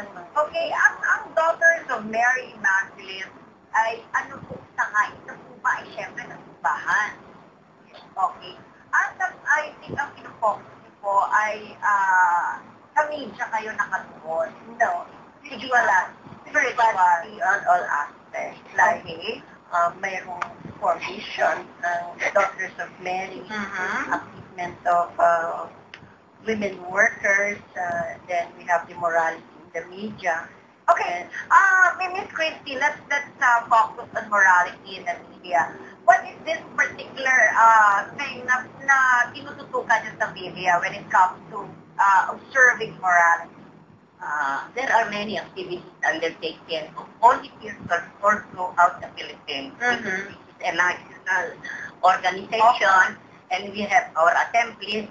Okay, ang Daughters of Mary Immaculate ay ano po sa nga? Ito po ba ay syempre nagsimbahan? Okay. At I think ang pinupok po ay sa media kayo nakatuon. No. Spiritual. On all aspects. Like, mayroong formation ng Daughters of Mary, upliftment of women workers, then we have the morality in the media. Okay, Miss Christy, let's focus on morality in the media. What is this particular thing na tinututukan niyo sa media when it comes to observing morality? There are many activities undertaken of all the circles all throughout the Philippines. This is a national organization, and we have our assemblies,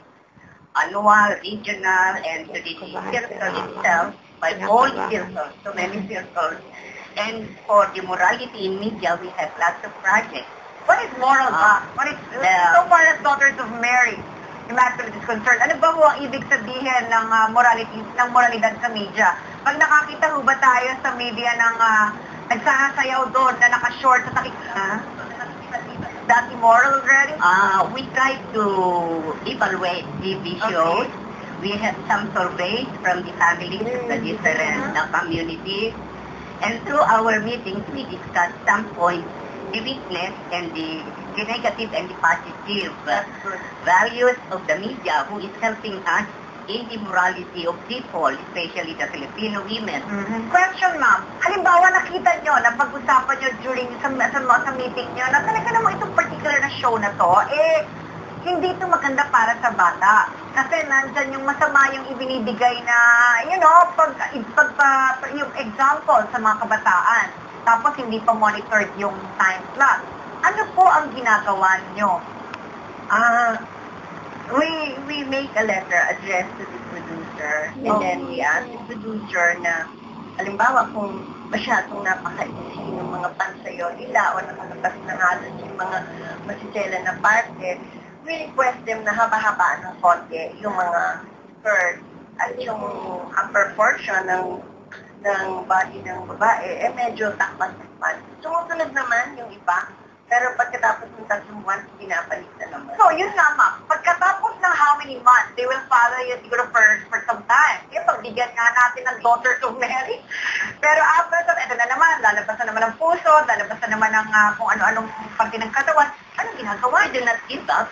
annual, regional, and the circle itself, by all circles, so many circles. And for the morality in media, we have lots of projects. What is moral ba? So far as Daughters of Mary Immaculate is concerned, ano ba ho ang ibig sabihin ng moralidad sa media? Pag nakakita ho ba tayo sa media ng nagsasayaw doon na naka-short sa takik, that's immoral already? We try to evaluate TV shows. We have some surveys from the families of the different communities. And through our meetings, we discuss some points, the weakness and the negative and the positive values of the media who is helping us in the morality of people, especially the Filipino women. Question, ma'am. Halimbawa, nakita nyo, napag-usapan nyo during sa meeting nyo, na talaga naman itong particular na show na to, hindi ito maganda para sa bata. Kasi nandyan yung masama yung ibinibigay na, yung example sa mga kabataan. Tapos hindi pa monitored yung time slot. Ano po ang ginagawa nyo? We make a letter addressed to the producer, and then we ask the producer na, halimbawa kung masyadong napakaisi ng mga pansayo nila o nakalabas na halos yung mga masisela na parte, we request them na haba-habaan ng konti yung mga skirt at yung upper portion ng body ng babae, medyo takpan-takpan. Sumusunod naman yung iba, pero pagkatapos ng 3 buwan, pinapalit na naman. So, yun nga, ma'am. Pagkatapos ng how many months, they will follow you siguro for some time. Pagbigyan nga natin ng Daughters of Mary. Pero after that, ito na naman, lalabas na naman ang puso, lalabas na naman ang kung ano-anong parte ng katawan. Anong ginagawa? We do not give up.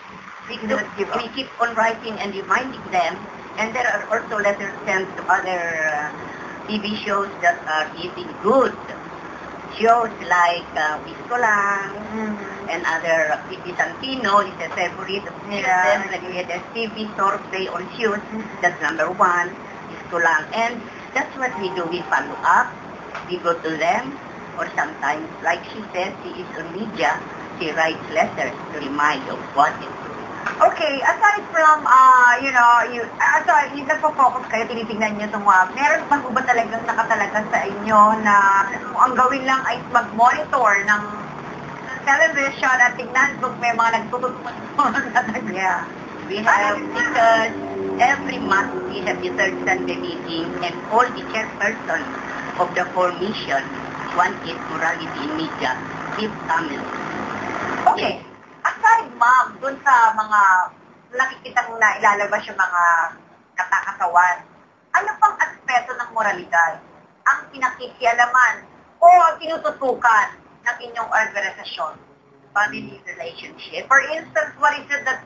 We keep on writing and reminding them. And there are also letters sent to other TV shows that are giving good shows like Biscolang and other TV Santino is a favorite of them. Like we had a TV survey on shoes, that's number 1, Biscolang. And that's what we do. We follow up, we go to them, or sometimes, like she said, she is on media, she writes letters to remind of what is. Okay, aside from, yung nagpo-focus kayo, tinitingnan nyo itong meron ba ba talagang nakatalaga sa inyo na ang gawin lang ay mag-monitor ng television at tignan kung may mga nagtututunan na talaga? We have, because every month we have the third Sunday meeting and all the chairpersons of the formation, one is morality in media, give comments. Okay. Aside, ma'am, dun sa mga nakikitang na ilalabas yung mga katakatawan, ano pang aspeto ng moralidad ang pinakikialaman o tinututukan ng inyong organisasyon? Family relationship. For instance, what is it that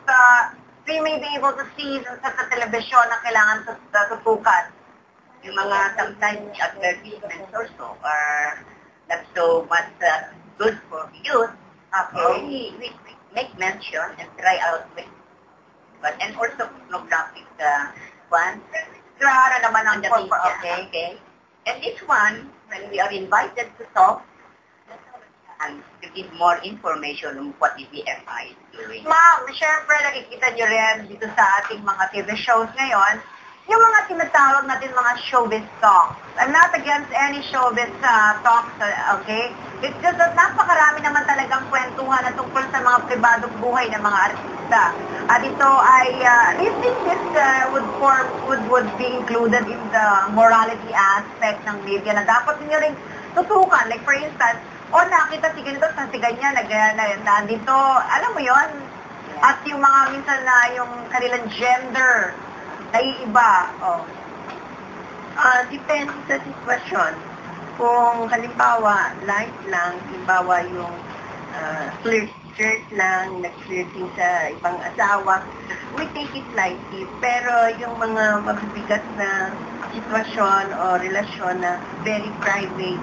we may be able to see dun sa telebisyon na kailangan tutukan? Yung mga sometimes advertisements also are not so much good for youth. Okay. We make mention and try out with, and also pornographic one. Klaro naman ang okay. And this one, when we are invited to talk, and to give more information on what the BFI is doing. Ma'am, syempre nakikita nyo rin dito sa ating mga TV shows ngayon, yung mga tinatawag natin mga showbiz talks. I'm not against any showbiz talks, okay? It's just that napakarami naman talagang kwentuhan na tungkol sa mga pribadong buhay ng mga artista. At ito ay, do you think this would be included in the morality aspect ng media na dapat niyo rin tutukan? Like for instance, nakita si ganito, si ganyan, nandito, alam mo yon. At yung mga minsan na yung kanilang gender, naiiba. Depende sa sitwasyon. Kung halimbawa, light lang, halimbawa yung flirt lang, nag-flirting sa ibang asawa, we take it lightly. Pero yung mga mabibigat na sitwasyon o relasyon na very private,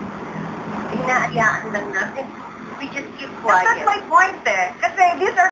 inaayaan lang natin. We just keep quiet. That's my point eh. Kasi these are